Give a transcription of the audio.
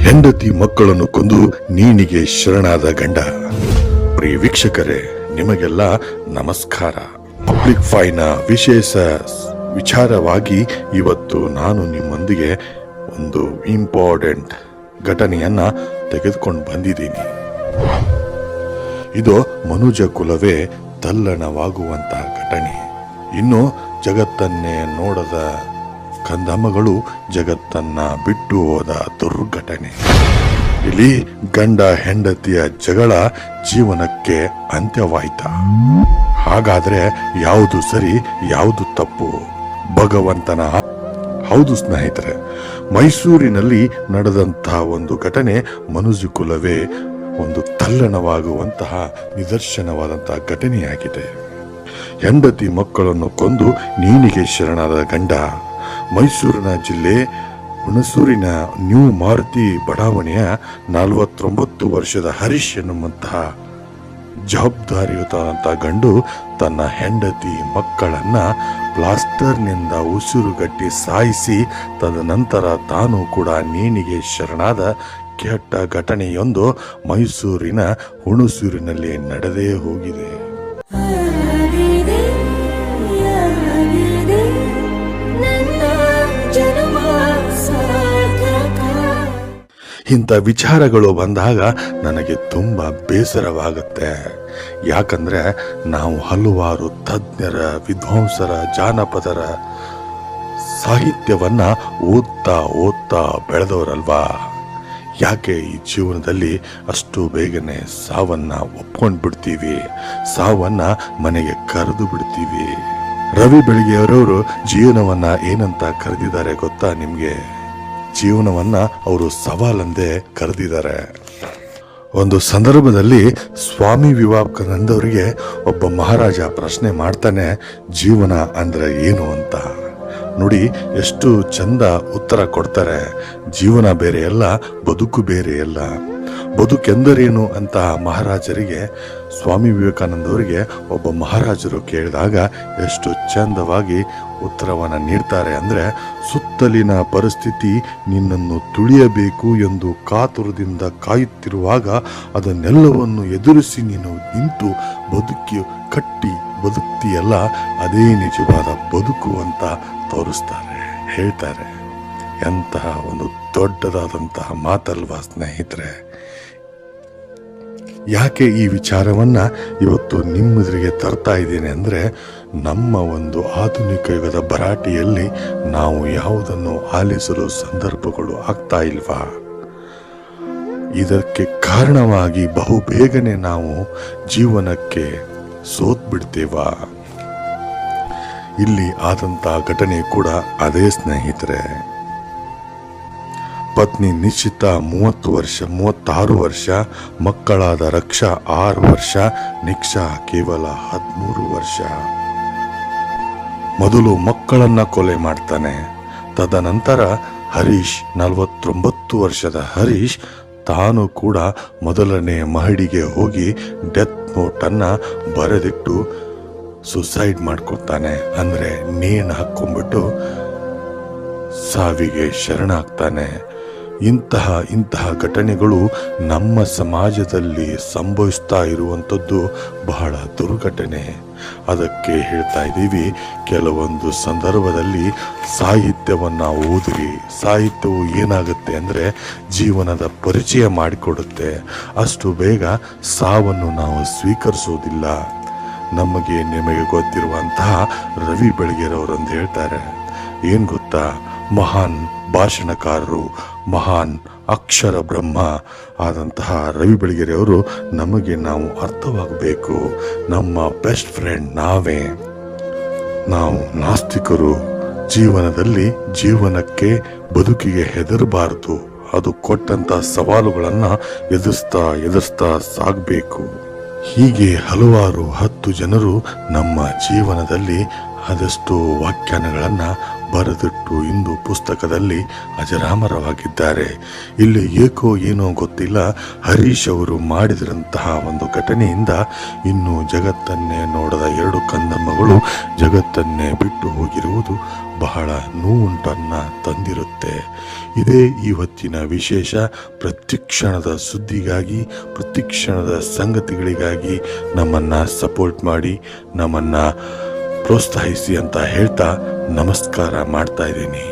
ಹೆಂಡತಿ ಮಕ್ಕಳನ್ನು ಕೊಂದು ನೇಣಿಗೆ ಶರಣಾದ ಗಂಡ. ಪ್ರಿಯ ವೀಕ್ಷಕರೇ, ನಿಮಗೆಲ್ಲ ನಮಸ್ಕಾರ. ಪಬ್ಲಿಕ್ ಫೈನ ವಿಶೇಷ ವಿಚಾರವಾಗಿ ಇವತ್ತು ನಾನು ನಿಮ್ಮೊಂದಿಗೆ ಒಂದು ಇಂಪಾರ್ಟೆಂಟ್ ಘಟನೆಯನ್ನ ತೆಗೆದುಕೊಂಡು ಬಂದಿದ್ದೀನಿ. ಇದು ಮನುಜ ಕುಲವೇ ತಲ್ಲಣವಾಗುವಂತ ಘಟನೆ. ಇನ್ನು ಜಗತ್ತನ್ನೇ ನೋಡದ ಕಂದಮ್ಮಗಳು ಜಗತ್ತನ್ನ ಬಿಟ್ಟು ಹೋದ ದುರ್ಘಟನೆ. ಇಲ್ಲಿ ಗಂಡ ಹೆಂಡತಿಯ ಜಗಳ ಜೀವನಕ್ಕೆ ಅಂತ್ಯವಾಯ್ತ. ಹಾಗಾದ್ರೆ ಯಾವುದು ಸರಿ, ಯಾವುದು ತಪ್ಪು? ಭಗವಂತನ ಹೌದು ಸ್ನೇಹಿತರೆ, ಮೈಸೂರಿನಲ್ಲಿ ನಡೆದಂತಹ ಒಂದು ಘಟನೆ ಮನುಜ ಕುಲವೇ ಒಂದು ತಲ್ಲಣವಾಗುವಂತಹ ನಿದರ್ಶನವಾದಂತಹ ಘಟನೆಯಾಗಿದೆ. ಹೆಂಡತಿ ಮಕ್ಕಳನ್ನು ಕೊಂದು ನೇಣಿಗೆ ಶರಣಾದ ಗಂಡ. ಮೈಸೂರಿನ ಜಿಲ್ಲೆ ಹುಣಸೂರಿನ ನ್ಯೂ ಮಾರುತಿ ಬಡಾವಣೆಯ 49 ವರ್ಷದ ಹರೀಶ್ ಎನ್ನುವಂತಹ ಜವಾಬ್ದಾರಿಯುತವಾದಂತಹ ಗಂಡು ತನ್ನ ಹೆಂಡತಿ ಮಕ್ಕಳನ್ನ ಪ್ಲಾಸ್ಟರ್ನಿಂದ ಉಸಿರುಗಟ್ಟಿ ಸಾಯಿಸಿ ತದನಂತರ ತಾನು ಕೂಡ ನೇಣಿಗೆ ಶರಣಾದ ಕೆಟ್ಟ ಘಟನೆಯೊಂದು ಮೈಸೂರಿನ ಹುಣಸೂರಿನಲ್ಲಿ ನಡೆದೇ ಹೋಗಿದೆ. ಇಂಥ ವಿಚಾರಗಳು ಬಂದಾಗ ನನಗೆ ತುಂಬಾ ಬೇಸರವಾಗುತ್ತೆ. ಯಾಕಂದ್ರೆ ನಾವು ಹಲವಾರು ತಜ್ಞರ, ವಿದ್ವಾಂಸರ, ಜಾನಪದರ ಸಾಹಿತ್ಯವನ್ನ ಓದ್ತಾ ಬೆಳೆದವರಲ್ವಾ. ಯಾಕೆ ಈ ಜೀವನದಲ್ಲಿ ಅಷ್ಟು ಬೇಗನೆ ಸಾವನ್ನ ಒಪ್ಕೊಂಡು ಬಿಡ್ತೀವಿ, ಸಾವನ್ನ ಮನೆಗೆ ಕರೆದು ಬಿಡ್ತೀವಿ? ರವಿ ಬೆಳಗೆಯವರವರು ಜೀವನವನ್ನ ಏನಂತ ಕರೆದಿದ್ದಾರೆ ಗೊತ್ತಾ ನಿಮ್ಗೆ? ಜೀವನವನ್ನ ಅವರು ಸವಾಲಂದೇ ಕರೆದಿದ್ದಾರೆ. ಒಂದು ಸಂದರ್ಭದಲ್ಲಿ ಸ್ವಾಮಿ ವಿವೇಕಾನಂದವರಿಗೆ ಒಬ್ಬ ಮಹಾರಾಜ ಪ್ರಶ್ನೆ ಮಾಡ್ತಾನೆ, ಜೀವನ ಅಂದ್ರೆ ಏನು ಅಂತ. ನೋಡಿ ಎಷ್ಟು ಚಂದ ಉತ್ತರ ಕೊಡ್ತಾರೆ. ಜೀವನ ಬೇರೆ ಅಲ್ಲ, ಬದುಕು ಬೇರೆ ಅಲ್ಲ. ಬದುಕೆಂದರೇನು ಅಂತ ಮಹಾರಾಜರಿಗೆ, ಸ್ವಾಮಿ ವಿವೇಕಾನಂದವರಿಗೆ ಒಬ್ಬ ಮಹಾರಾಜರು ಕೇಳಿದಾಗ ಎಷ್ಟು ಚಂದವಾಗಿ ಉತ್ತರವನ್ನ ನೀಡ್ತಾರೆ ಅಂದ್ರೆ, ಸುತ್ತಲಿನ ಪರಿಸ್ಥಿತಿ ನಿನ್ನನ್ನು ತುಳಿಯಬೇಕು ಎಂದು ಕಾತುರದಿಂದ ಕಾಯುತ್ತಿರುವಾಗ ಅದನ್ನೆಲ್ಲವನ್ನು ಎದುರಿಸಿ ನೀನು ನಿಂತು ಕಟ್ಟಿ ಬದುಕ್ತಿಯಲ್ಲ, ಅದೇ ನಿಜವಾದ ಬದುಕು ಅಂತ ತೋರಿಸ್ತಾರೆ, ಹೇಳ್ತಾರೆ. ಎಂತಹ ಒಂದು ದೊಡ್ಡದಾದಂತಹ ಮಾತಲ್ವಾ ಸ್ನೇಹಿತರೆ? ಯಾಕೆ ಈ ವಿಚಾರವನ್ನ ಇವತ್ತು ನಿಮ್ಮೆದುರಿಗೆ ತರ್ತಾ ಇದ್ದೇನೆ ಅಂದ್ರೆ, ನಮ್ಮ ಒಂದು ಆಧುನಿಕ ಯುಗದ ಭರಾಟೆಯಲ್ಲಿ ನಾವು ಯಾವುದನ್ನು ಆಲಿಸಲು ಸಂದರ್ಭಗಳು ಆಗ್ತಾ ಇಲ್ವಾ? ಇದಕ್ಕೆ ಕಾರಣವಾಗಿ ಬಹುಬೇಗನೆ ನಾವು ಜೀವನಕ್ಕೆ ಸೋತ್ ಬಿಡ್ತೇವಾ? ಇಲ್ಲಿ ಆದಂತ ಘಟನೆ ಕೂಡ ಅದೇ ಸ್ನೇಹಿತರೆ. ಪತ್ನಿ ನಿಶ್ಚಿತ 36 ವರ್ಷ, ಮಕ್ಕಳಾದ ರಕ್ಷಾ 6 ವರ್ಷ, ನಿಕ್ಷಾ ಕೇವಲ 13 ವರ್ಷ. ಮೊದಲು ಮಕ್ಕಳನ್ನ ಕೊಲೆ ಮಾಡ್ತಾನೆ. ತದನಂತರ ಹರೀಶ್ 49 ವರ್ಷದ ಹರೀಶ್ ತಾನು ಕೂಡ ಮೊದಲನೇ ಮಹಡಿಗೆ ಹೋಗಿ ಡೆತ್ ನೋಟ್ ಅನ್ನ ಬರೆದಿಟ್ಟು ಸುಸೈಡ್ ಮಾಡ್ಕೊತಾನೆ. ಅಂದ್ರೆ ನೇಣು ಹಾಕೊಂಡ್ಬಿಟ್ಟು ಸಾವಿಗೆ ಶರಣಾಗ್ತಾನೆ. ಇಂತಹ ಘಟನೆಗಳು ನಮ್ಮ ಸಮಾಜದಲ್ಲಿ ಸಂಭವಿಸ್ತಾ ಇರುವಂಥದ್ದು ಬಹಳ ದುರ್ಘಟನೆ. ಅದಕ್ಕೆ ಹೇಳ್ತಾ ಇದ್ದೀವಿ, ಕೆಲವೊಂದು ಸಂದರ್ಭದಲ್ಲಿ ಸಾಹಿತ್ಯವನ್ನ ಓದಿರಿ. ಸಾಹಿತ್ಯವು ಏನಾಗುತ್ತೆ ಅಂದ್ರೆ ಜೀವನದ ಪರಿಚಯ ಮಾಡಿಕೊಡುತ್ತೆ. ಅಷ್ಟು ಬೇಗ ಸಾವನ್ನು ನಾವು ಸ್ವೀಕರಿಸೋದಿಲ್ಲ. ನಿಮಗೆ ಗೊತ್ತಿರುವಂತಹ ರವಿ ಬೆಳಗೆರವರೊಂದು ಹೇಳ್ತಾರೆ, ಏನ್ ಗೊತ್ತಾ, ಮಹಾನ್ ಭಾಷಣಕಾರರು, ಮಹಾನ್ ಅಕ್ಷರ ಬ್ರಹ್ಮ ಆದಂತಹ ರವಿ ಬೆಳಗೆರೆಯವರು ನಮಗೆ ನಾವು ಅರ್ಥವಾಗಬೇಕು. ನಮ್ಮ ಬೆಸ್ಟ್ ಫ್ರೆಂಡ್ ನಾವೇ. ನಾವು ನಾಸ್ತಿಕರು. ಜೀವನಕ್ಕೆ ಬದುಕಿಗೆ ಹೆದರಬಾರದು. ಅದು ಕೊಟ್ಟಂತ ಸವಾಲುಗಳನ್ನ ಎದುರಿಸ್ತಾ ಸಾಗಬೇಕು. ಹೀಗೆ ಹಲವಾರು 10 ಜನರು ನಮ್ಮ ಜೀವನದಲ್ಲಿ ಆದಷ್ಟು ವ್ಯಾಖ್ಯಾನಗಳನ್ನ ಬರೆದಿಟ್ಟು ಇಂದು ಪುಸ್ತಕದಲ್ಲಿ ಅಜರಾಮರವಾಗಿದ್ದಾರೆ. ಇಲ್ಲಿ ಏಕೋ ಏನೋ ಗೊತ್ತಿಲ್ಲ, ಹರೀಶ್ ಅವರು ಮಾಡಿದಂತಹ ಒಂದು ಘಟನೆಯಿಂದ ಇನ್ನು ಜಗತ್ತನ್ನೇ ನೋಡದ 2 ಕಂದಮ್ಮಗಳು ಜಗತ್ತನ್ನೇ ಬಿಟ್ಟು ಹೋಗಿರುವುದು ಬಹಳ ನೋವುಂಟನ್ನ ತಂದಿರುತ್ತೆ. ಇದೇ ಇವತ್ತಿನ ವಿಶೇಷ. ಪ್ರತಿಕ್ಷಣದ ಸುದ್ದಿಗಾಗಿ, ಪ್ರತಿಕ್ಷಣದ ಸಂಗತಿಗಳಿಗಾಗಿ ನಮ್ಮನ್ನ ಸಪೋರ್ಟ್ ಮಾಡಿ, ನಮ್ಮನ್ನ ಪ್ರೋತ್ಸಾಹಿಸಿ ಅಂತ ಹೇಳ್ತಾ ನಮಸ್ಕಾರ ಮಾಡ್ತಾ ಇದ್ದೀನಿ.